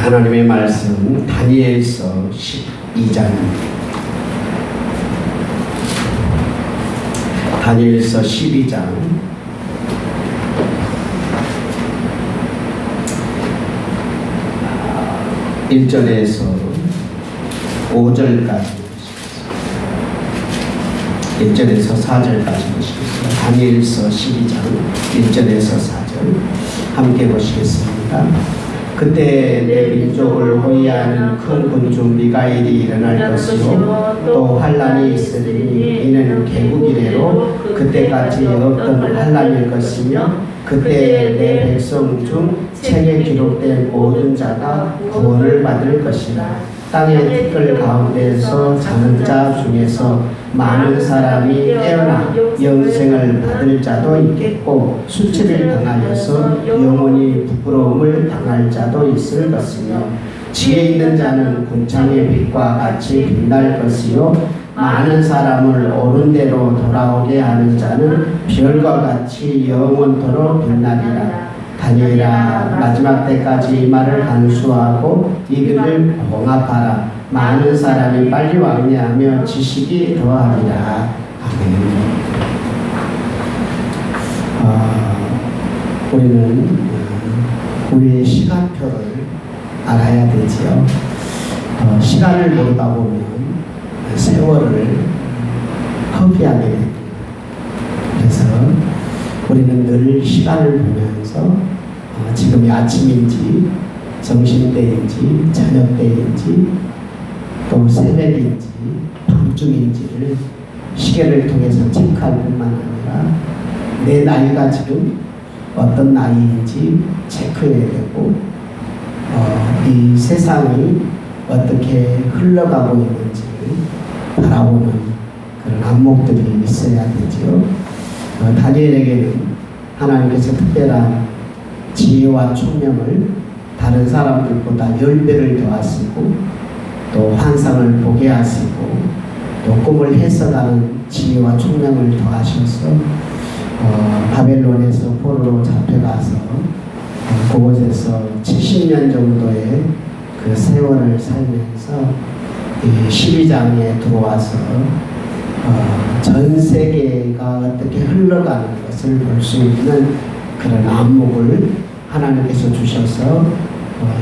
하나님의 말씀 다니엘서 12장 다니엘서 12장 1절에서 5절까지 1절에서 4절까지 보시겠습니다. 다니엘서 12장 1절에서 4절 함께 보시겠습니다. 그때 내 민족을 호위하는 큰 군중 미가엘이 일어날 것이요 또 환란이 있으리니 이는 개국 이래로 그때까지 없던 환란일 것이며 그때 내 백성 중 책에 기록된 모든 자가 구원을 받을 것이라. 땅의 티끌 가운데서 자는 자 중에서 많은 사람이 깨어나 영생을 받을 자도 있겠고 수치를 당하여서 영원히 부끄러움을 당할 자도 있을 것이며 지혜 있는 자는 군창의 빛과 같이 빛날 것이요 많은 사람을 옳은 대로 돌아오게 하는 자는 별과 같이 영원토록 빛나리라. 다니엘아, 마지막 때까지 이 말을 간수하고 이들을 봉합하라. 많은 사람이 빨리 왕래하며 지식이 더하리라. 아멘. 우리는 우리의 시간표를 알아야 되지요. 시간을 모르다 보면 세월을 허비하게 됩니다. 그래서 우리는 늘 시간을 보면서 지금이 아침인지 점심때인지 저녁때인지 또 새벽인지 밤중인지를 시계를 통해서 체크할 뿐만 아니라 내 나이가 지금 어떤 나이인지 체크해야 되고 이 세상이 어떻게 흘러가고 있는지를 바라보는 그런 안목들이 있어야 되죠. 다니엘에게는 하나님께서 특별한 지혜와 총명을 다른 사람들보다 10배를 더하시고 또 환상을 보게 하시고 또 꿈을 해석하는 지혜와 총명을 더하셔서 바벨론에서 포로로 잡혀가서 그곳에서 70년 정도의 그 세월을 살면서 이 12장에 들어와서 전 세계가 어떻게 흘러가는 것을 볼 수 있는 그런 안목을 하나님께서 주셔서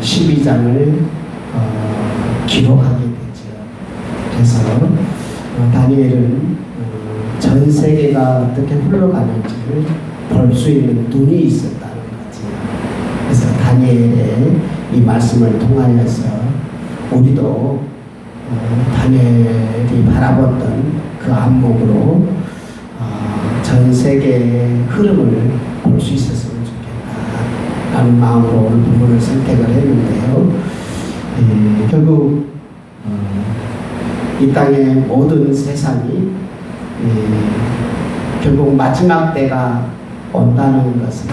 12장을 기록하게 되죠. 그래서 다니엘은 전 세계가 어떻게 흘러가는지를 볼 수 있는 눈이 있었다는 거지. 그래서 다니엘의 이 말씀을 통하여서 우리도 다니엘이 바라봤던 그 안목으로 전 세계의 흐름을 볼 수 있었으면 좋겠다 라는 마음으로 오늘 본문을 선택을 했는데요. 결국 이 땅의 모든 세상이 결국 마지막 때가 온다는 것을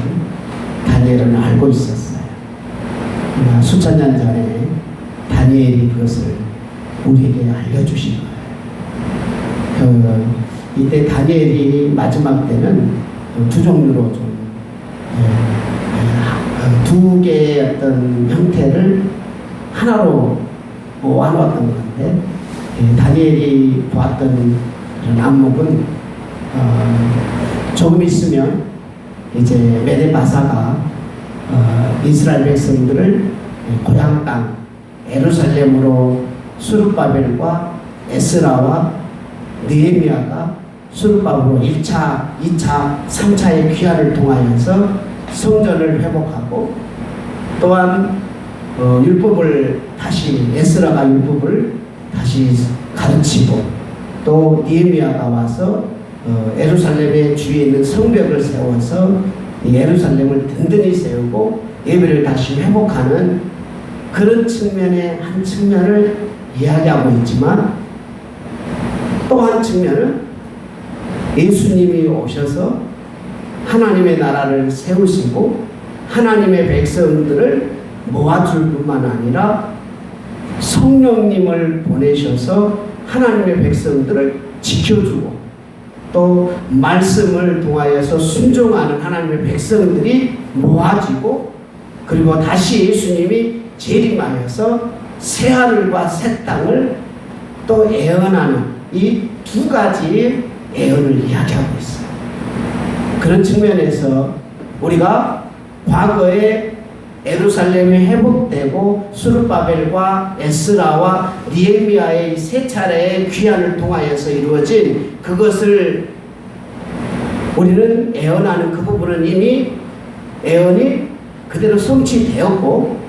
다니엘은 알고 있었어요. 수천 년 전에 다니엘이 그것을 우리에게 알려주신 거예요. 이때 다니엘이 마지막 때는 두 종류로 좀 두 개의 어떤 형태를 하나로 모아놓았던 건데 다니엘이 보았던 그런 안목은 조금 있으면 이제 메데바사가 이스라엘 백성들을 고향 땅 예루살렘으로 수르바벨과 에스라와 느헤미야가 수르바벨로 1차, 2차, 3차의 귀환을 통하여서 성전을 회복하고 또한 율법을 다시 에스라가 율법을 다시 가르치고 또 느헤미야가 와서 예루살렘의 주위에 있는 성벽을 세워서 예루살렘을 든든히 세우고 예배를 다시 회복하는 그런 측면의 한 측면을 이야기하고 있지만 또 한 측면은 예수님이 오셔서 하나님의 나라를 세우시고 하나님의 백성들을 모아줄 뿐만 아니라 성령님을 보내셔서 하나님의 백성들을 지켜주고 또 말씀을 통하여서 순종하는 하나님의 백성들이 모아지고 그리고 다시 예수님이 재림하여서 새하늘과 새 땅을 또 예언하는 이 두 가지 예언을 이야기하고 있어요. 그런 측면에서 우리가 과거에 예루살렘이 회복되고 수르바벨과 에스라와 니에미아의 세 차례의 귀환을 통하여서 이루어진 그것을 우리는 예언하는 그 부분은 이미 예언이 그대로 성취되었고,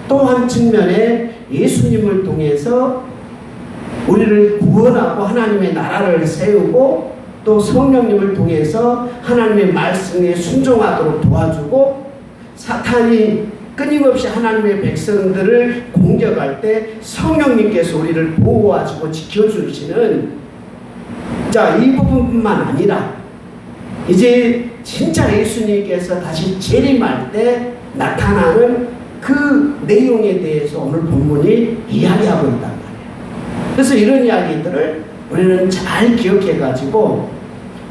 또 한 측면에 예수님을 통해서 우리를 구원하고 하나님의 나라를 세우고 또 성령님을 통해서 하나님의 말씀에 순종하도록 도와주고, 사탄이 끊임없이 하나님의 백성들을 공격할 때 성령님께서 우리를 보호하시고 지켜주시는, 자, 이 부분뿐만 아니라 이제 진짜 예수님께서 다시 재림할 때 나타나는 그 내용에 대해서 오늘 본문이 이야기하고 있단 말이에요. 그래서 이런 이야기들을 우리는 잘 기억해가지고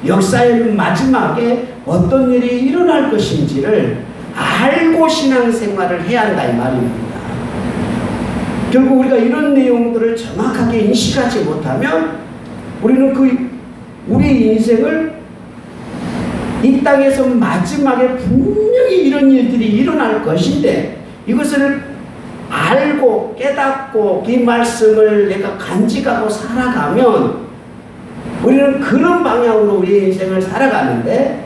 역사의 마지막에 어떤 일이 일어날 것인지를 알고 신앙생활을 해야 한다 이 말입니다. 결국 우리가 이런 내용들을 정확하게 인식하지 못하면 우리는 우리 인생을 이 땅에서 마지막에 분명히 이런 일들이 일어날 것인데, 이것을 알고 깨닫고 이 말씀을 내가 간직하고 살아가면 우리는 그런 방향으로 우리의 인생을 살아가는데,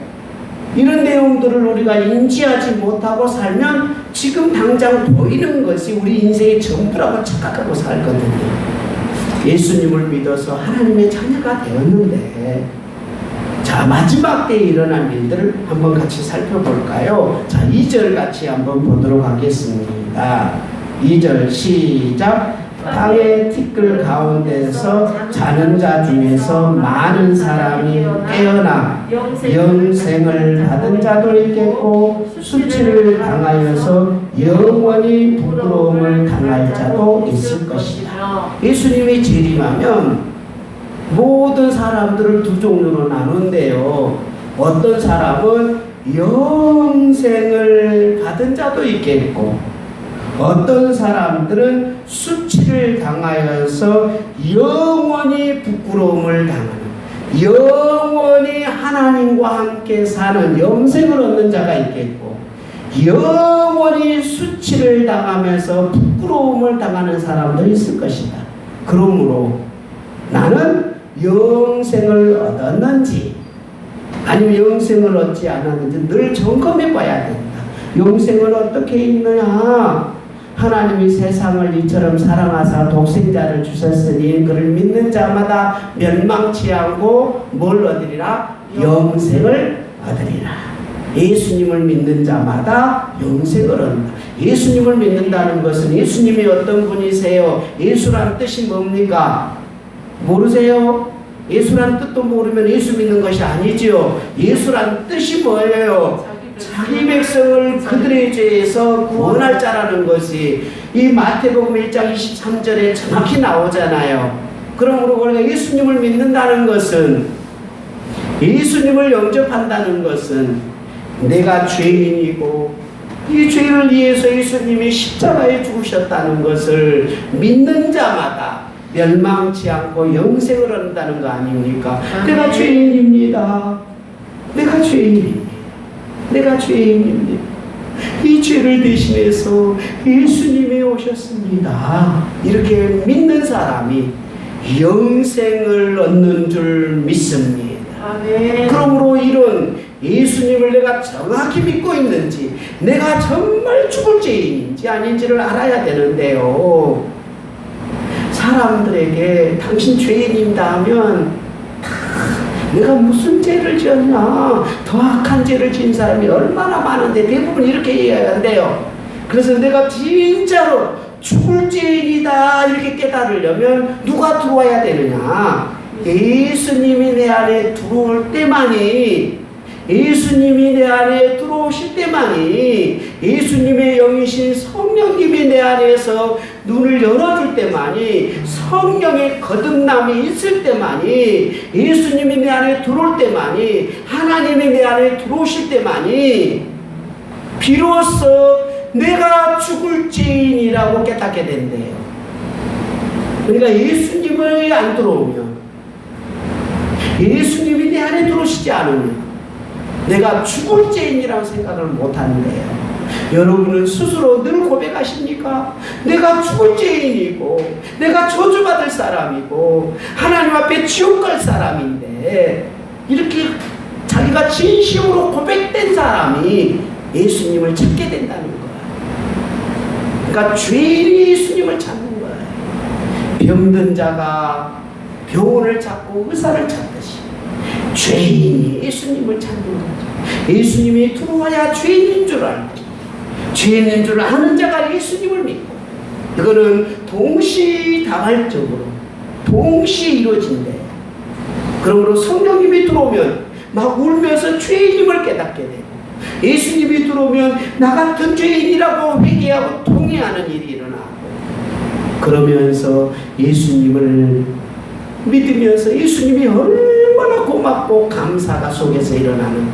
이런 내용들을 우리가 인지하지 못하고 살면 지금 당장 보이는 것이 우리 인생의 전부라고 착각하고 살거든요. 예수님을 믿어서 하나님의 자녀가 되었는데, 자, 마지막 때에 일어날 일들을 한번 같이 살펴볼까요? 자, 2절 같이 한번 보도록 하겠습니다. 2절 시작. 땅의 티끌 가운데서 자는 자 중에서 많은 사람이 깨어나 영생을 받은 자도 있겠고, 수치를 당하여서 영원히 부끄러움을 당할 자도 있을 것이다. 예수님이 재림하면 모든 사람들을 두 종류로 나눈대요. 어떤 사람은 영생을 받은 자도 있겠고, 어떤 사람들은 수치를 당하여서 영원히 부끄러움을 당하는, 영원히 하나님과 함께 사는 영생을 얻는 자가 있겠고, 영원히 수치를 당하면서 부끄러움을 당하는 사람들이 있을 것이다. 그러므로 나는 영생을 얻었는지 아니면 영생을 얻지 않았는지 늘 점검해 봐야 된다. 영생을 어떻게 있느냐? 하나님이 세상을 이처럼 사랑하사 독생자를 주셨으니 그를 믿는 자마다 멸망치 않고 뭘 얻으리라? 영생을 얻으리라. 예수님을 믿는 자마다 영생을 얻는다. 예수님을 믿는다는 것은 예수님이 어떤 분이세요? 예수란 뜻이 뭡니까? 모르세요? 예수란 뜻도 모르면 예수 믿는 것이 아니지요. 예수란 뜻이 뭐예요? 자기 백성을 그들의 죄에서 구원할 자라는 것이 이 마태복음 1장 23절에 정확히 나오잖아요. 그러므로 우리가 예수님을 믿는다는 것은, 예수님을 영접한다는 것은 내가 죄인이고 이 죄를 위해서 예수님이 십자가에 죽으셨다는 것을 믿는 자마다 멸망치 않고 영생을 얻는다는 거 아닙니까? 내가 죄인입니다. 내가 죄인입니다. 내가 죄인입니다. 이 죄를 대신해서 예수님이 오셨습니다. 이렇게 믿는 사람이 영생을 얻는 줄 믿습니다. 아멘. 그러므로 이런 예수님을 내가 정확히 믿고 있는지, 내가 정말 죽을 죄인인지 아닌지를 알아야 되는데요. 사람들에게 당신 죄인입니다 하면 내가 무슨 죄를 지었나, 더 악한 죄를 지은 사람이 얼마나 많은데 대부분 이렇게 이야기한대요. 그래서 내가 진짜로 죽을 죄인이다 이렇게 깨달으려면 누가 들어와야 되느냐? 예수님이 내 안에 들어올 때만이, 예수님이 내 안에 들어오실 때만이, 예수님의 영이신 성령님이 내 안에서 눈을 열어줄 때만이, 성령의 거듭남이 있을 때만이, 예수님이 내 안에 들어올 때만이, 하나님이 내 안에 들어오실 때만이 비로소 내가 죽을 죄인이라고 깨닫게 된대요. 그러니까 예수님이 안 들어오면, 예수님이 내 안에 들어오시지 않으면 내가 죽을 죄인이라고 생각을 못하는데요. 여러분은 스스로 늘 고백하십니까? 내가 죽을 죄인이고 내가 저주받을 사람이고 하나님 앞에 지옥 갈 사람인데, 이렇게 자기가 진심으로 고백된 사람이 예수님을 찾게 된다는 거예요. 그러니까 죄인이 예수님을 찾는 거예요. 병든 자가 병원을 찾고 의사를 찾듯이 죄인이 예수님을 찾는 거죠. 예수님이 들어와야 죄인인 줄 알고, 죄인인 줄 아는 자가 예수님을 믿고, 이거는 동시다발적으로 동시에 이루어진대요. 그러므로 성령님이 들어오면 막 울면서 죄인임을 깨닫게 되고, 예수님이 들어오면 나 같은 죄인이라고 회개하고 통회하는 일이 일어나고, 그러면서 예수님을 믿으면서 예수님이 얼마나 고맙고 감사가 속에서 일어나는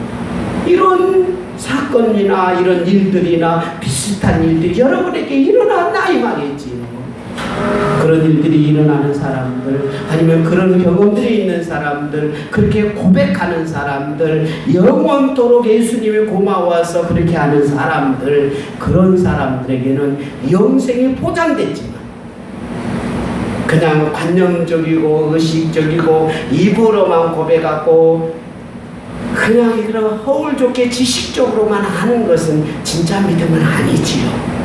이런 사건이나 이런 일들이나 비슷한 일들이 여러분에게 일어났나 이 말이지. 그런 일들이 일어나는 사람들, 아니면 그런 경험들이 있는 사람들, 그렇게 고백하는 사람들, 영원토록 예수님이 고마워서 그렇게 하는 사람들, 그런 사람들에게는 영생이 보장됐지만, 그냥 관념적이고 의식적이고 입으로만 고백하고 그냥 이런 허울 좋게 지식적으로만 하는 것은 진짜 믿음은 아니지요.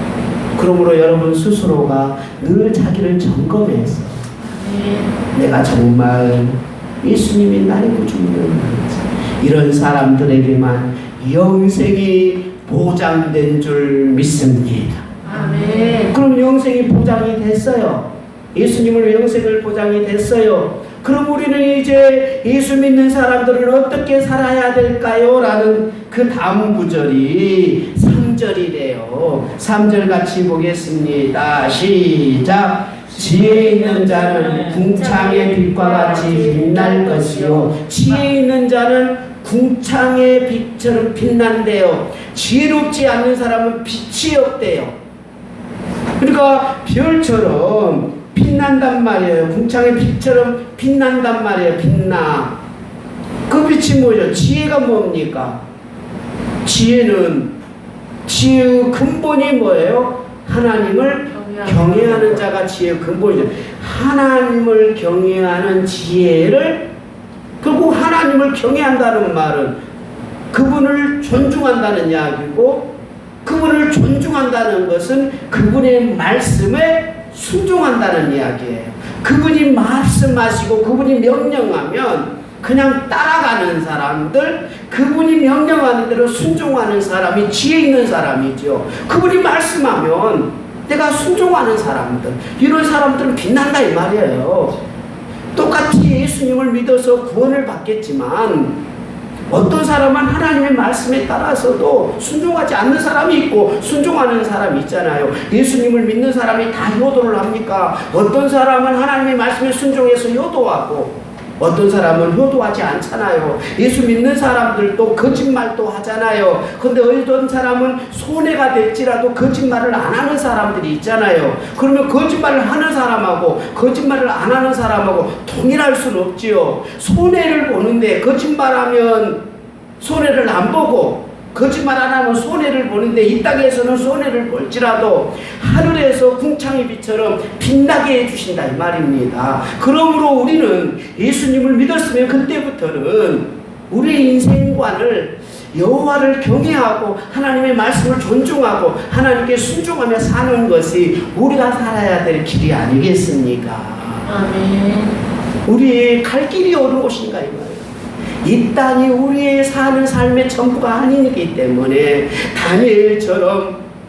그러므로 여러분 스스로가 늘 자기를 점검해서 내가 정말 예수님이 나의 구주님인지, 이런 사람들에게만 영생이 보장된 줄 믿습니다. 아멘. 그럼 영생이 보장이 됐어요. 예수님을 영생을 보장이 됐어요. 그럼 우리는 이제 예수 믿는 사람들은 어떻게 살아야 될까요? 라는 그 다음 구절이 3절이래요. 3절 같이 보겠습니다. 시작. 지혜 있는 자는 궁창의 빛과 같이 빛날 것이요, 지혜 있는 자는 궁창의 빛처럼 빛난대요. 지혜롭지 않는 사람은 빛이 없대요. 그러니까 별처럼 빛난단 말이에요. 궁창의 빛처럼 빛난단 말이에요. 빛나. 그 빛이 뭐죠? 지혜가 뭡니까? 지혜의 근본이 뭐예요? 하나님을 경외하는 자가 지혜의 근본이죠. 하나님을 경외하는 지혜를, 결국 하나님을 경외한다는 말은 그분을 존중한다는 이야기고, 그분을 존중한다는 것은 그분의 말씀에 순종한다는 이야기예요. 그분이 말씀하시고 그분이 명령하면 그냥 따라가는 사람들, 그분이 명령하는 대로 순종하는 사람이 지혜 있는 사람이죠. 그분이 말씀하면 내가 순종하는 사람들, 이런 사람들은 빛난다 이 말이에요. 똑같이 예수님을 믿어서 구원을 받겠지만 어떤 사람은 하나님의 말씀에 따라서도 순종하지 않는 사람이 있고 순종하는 사람이 있잖아요. 예수님을 믿는 사람이 다 효도를 합니까? 어떤 사람은 하나님의 말씀에 순종해서 효도하고 어떤 사람은 효도하지 않잖아요. 예수 믿는 사람들도 거짓말도 하잖아요. 근데 어떤 사람은 손해가 될지라도 거짓말을 안 하는 사람들이 있잖아요. 그러면 거짓말을 하는 사람하고 거짓말을 안 하는 사람하고 동일할 수는 없지요. 손해를 보는데 거짓말하면 손해를 안 보고 거짓말 안 하면 손해를 보는데, 이 땅에서는 손해를 볼지라도 하늘에서 궁창의 빛처럼 빛나게 해주신다 이 말입니다. 그러므로 우리는 예수님을 믿었으면 그때부터는 우리의 인생관을 여호와를 경외하고 하나님의 말씀을 존중하고 하나님께 순종하며 사는 것이 우리가 살아야 될 길이 아니겠습니까? 아멘. 우리의 갈 길이 어느 곳인가 이 말이에요. 이 땅이 우리의 사는 삶의 전부가 아니기 때문에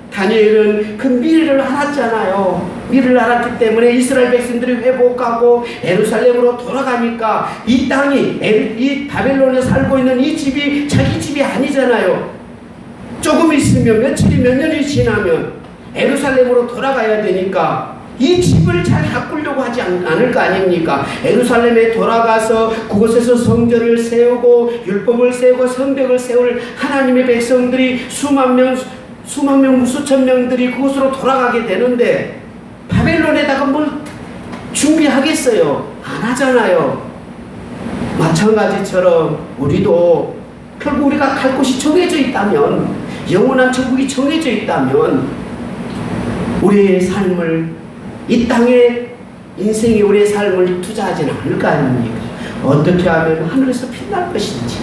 다니엘은 그 미래를 알았잖아요. 미래를 알았기 때문에 이스라엘 백성들이 회복하고 예루살렘으로 돌아가니까 이 땅이 이 바벨론에 살고 있는 이 집이 자기 집이 아니잖아요. 조금 있으면 며칠이 몇 년이 지나면 예루살렘으로 돌아가야 되니까 이 집을 잘 가꾸려고 하지 않을 거 아닙니까? 예루살렘에 돌아가서 그곳에서 성전을 세우고 율법을 세우고 성벽을 세울 하나님의 백성들이 수만 명 수만 명, 수천 명들이 그곳으로 돌아가게 되는데 바벨론에다가 뭘 준비하겠어요? 안 하잖아요. 마찬가지처럼 우리도 결국 우리가 갈 곳이 정해져 있다면, 영원한 천국이 정해져 있다면 우리의 삶을, 이 땅에 인생이 우리의 삶을 투자하지는 않을 거 아닙니까? 어떻게 하면 하늘에서 빛날 것인지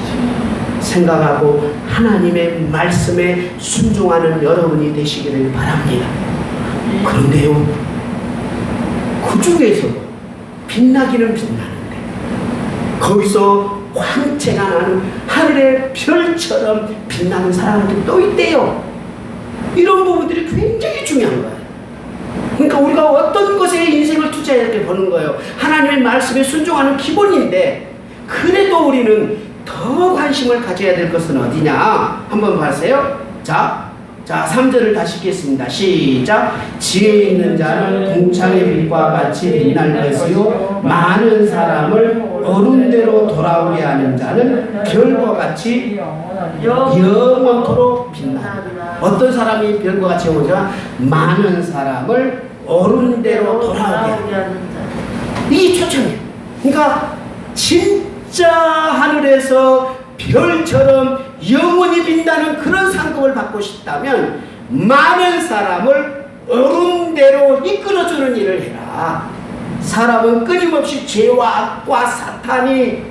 생각하고 하나님의 말씀에 순종하는 여러분이 되시기를 바랍니다. 그런데요, 그 중에서도 빛나기는 빛나는데 거기서 광채가 나는 하늘의 별처럼 빛나는 사람들이 또 있대요. 이런 부분들이 굉장히 중요한 거예요. 그러니까 우리가 어떤 것에 인생을 투자해야 이렇게 보는 거예요. 하나님의 말씀에 순종하는 기본인데, 그래도 우리는 더 관심을 가져야 될 것은 어디냐? 한번 보세요. 자 3절을 다시 읽겠습니다. 시작. 지혜 있는 자는 궁창의 빛과 같이 빛날 것이요, 많은 사람을 어른대로 돌아오게 하는 자는 별과 같이 영원토록 빛나리라. 어떤 사람이 별과 같이 오자? 많은 사람을 어른대로 돌아오게 하는 자. 이 초점이에요. 그러니까 진짜 하늘에서 별처럼 영원히 빛나는 그런 상급을 받고 싶다면 많은 사람을 어른대로 이끌어주는 일을 해라. 사람은 끊임없이 죄와 악과 사탄이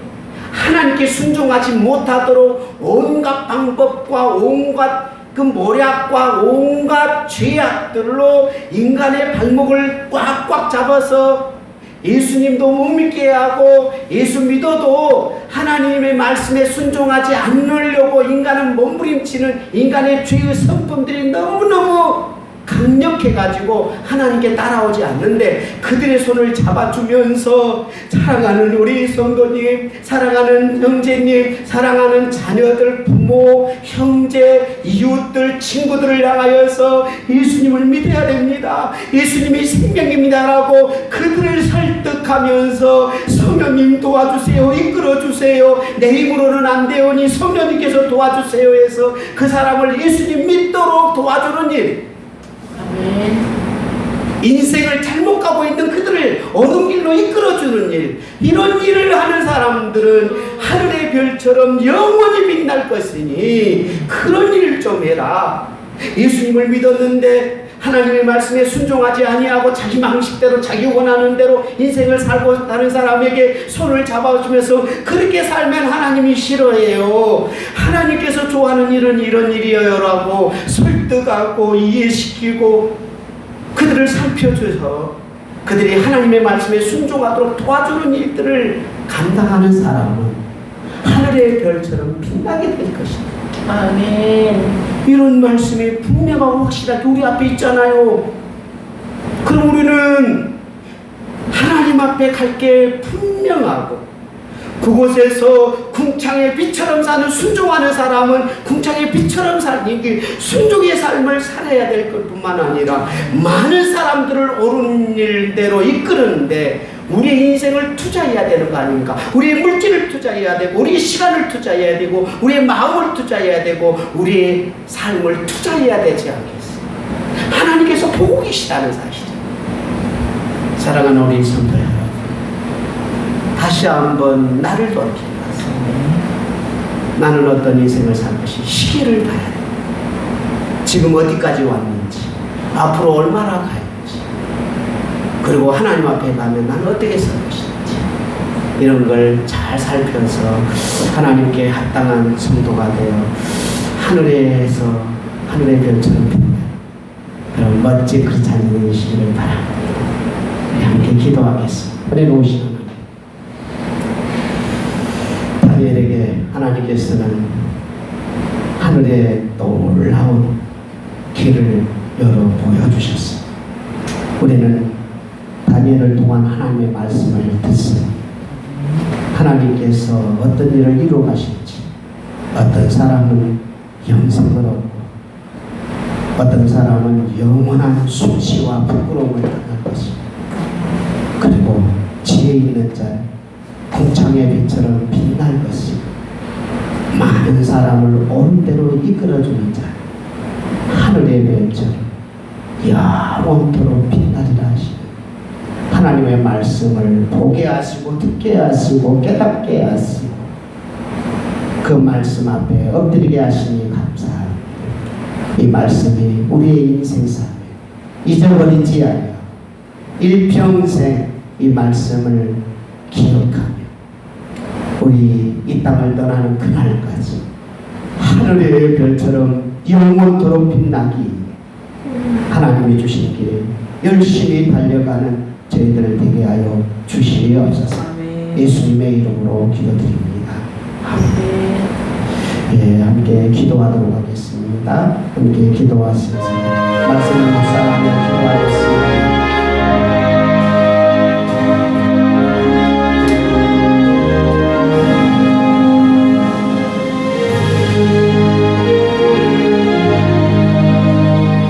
하나님께 순종하지 못하도록 온갖 방법과 온갖 그 모략과 온갖 죄악들로 인간의 발목을 꽉꽉 잡아서 예수님도 못 믿게 하고, 예수 믿어도 하나님의 말씀에 순종하지 않으려고 인간은 몸부림치는 인간의 죄의 성품들이 너무너무 강력해가지고 하나님께 따라오지 않는데, 그들의 손을 잡아주면서 사랑하는 우리 성도님, 사랑하는 형제님, 사랑하는 자녀들, 부모, 형제, 이웃들, 친구들을 향하여서 예수님을 믿어야 됩니다, 예수님이 생명입니다라고 그들을 설득하면서 성령님 도와주세요, 이끌어주세요, 내 힘으로는 안 되오니 성령님께서 도와주세요 해서 그 사람을 예수님 믿도록 도와주는 일, 인생을 잘못 가고 있는 그들을 옳은 길로 이끌어주는 일, 이런 일을 하는 사람들은 하늘의 별처럼 영원히 빛날 것이니 그런 일을 좀 해라. 예수님을 믿었는데 하나님의 말씀에 순종하지 아니하고 자기 방식대로 자기 원하는 대로 인생을 살고 다른 사람에게 손을 잡아주면서 그렇게 살면 하나님이 싫어해요. 하나님께서 좋아하는 일은 이런 일이에요라고 설득하고 이해시키고 그들을 살펴줘서 그들이 하나님의 말씀에 순종하도록 도와주는 일들을 감당하는 사람은 하늘의 별처럼 빛나게 될 것입니다. 아멘. 이런 말씀이 분명하고 확실하게 우리 앞에 있잖아요. 그럼 우리는 하나님 앞에 갈 게 분명하고, 그곳에서 궁창의 빛처럼 사는 순종하는 사람은 궁창의 빛처럼 사는 순종의 삶을 살아야 될 것뿐만 아니라 많은 사람들을 옳은 일대로 이끄는데 우리의 인생을 투자해야 되는 거 아닙니까? 우리의 물질을 투자해야 되고, 우리의 시간을 투자해야 되고, 우리의 마음을 투자해야 되고, 우리의 삶을 투자해야 되지 않겠어요? 하나님께서 보고 계시다는 사실이죠. 사랑하는 우리 성도 여러분, 다시 한번 나를 돌이켜서 나는 어떤 인생을 살 것이 시기를 봐야 돼. 지금 어디까지 왔는지, 앞으로 얼마나 가야지, 그리고 하나님 앞에 가면 나는 어떻게 살 것인지, 이런 걸 잘 살펴서 하나님께 합당한 성도가 되어 하늘에서 하늘의 별처럼 빛나는 그런 멋진 크리스찬이 되시기를 바랍니다. 함께 기도하겠습니다. 은혜로우신 하나님, 다니엘에게 하나님께서는 하늘에 놀라운 길을 열어 보여주셨습니다. 우리는 다니엘을 통한 하나님의 말씀을 듣습니다. 하나님께서 어떤 일을 이루어 가실지, 어떤 사람은 영생을 얻고 어떤 사람은 영원한 수치와 부끄러움을 당할 것입니다. 그리고 지혜 있는 자는 궁창의 빛처럼 빛날 것이고, 많은 사람을 옳은 대로 이끌어주는 자, 하늘의 하늘의 별처럼 영원토록 빛나리라 하시는 하나님의 말씀을 보게 하시고 듣게 하시고 깨닫게 하시고 그 말씀 앞에 엎드리게 하시니 감사합니다. 이 말씀이 우리의 인생사에 잊어버리지 않아 일평생 이 말씀을 기억하며 우리 이 땅을 떠나는 그날까지 하늘의 별처럼 영원토록 빛나기 하나님이 주신 길에 열심히 달려가는 저희들을 되게 하여 주시옵소서. 예수님의 이름으로 기도드립니다. 아멘. 예, 함께 기도하도록 하겠습니다. 함께 기도하시겠습니다. 말씀을 묵상하며 기도하겠습니다.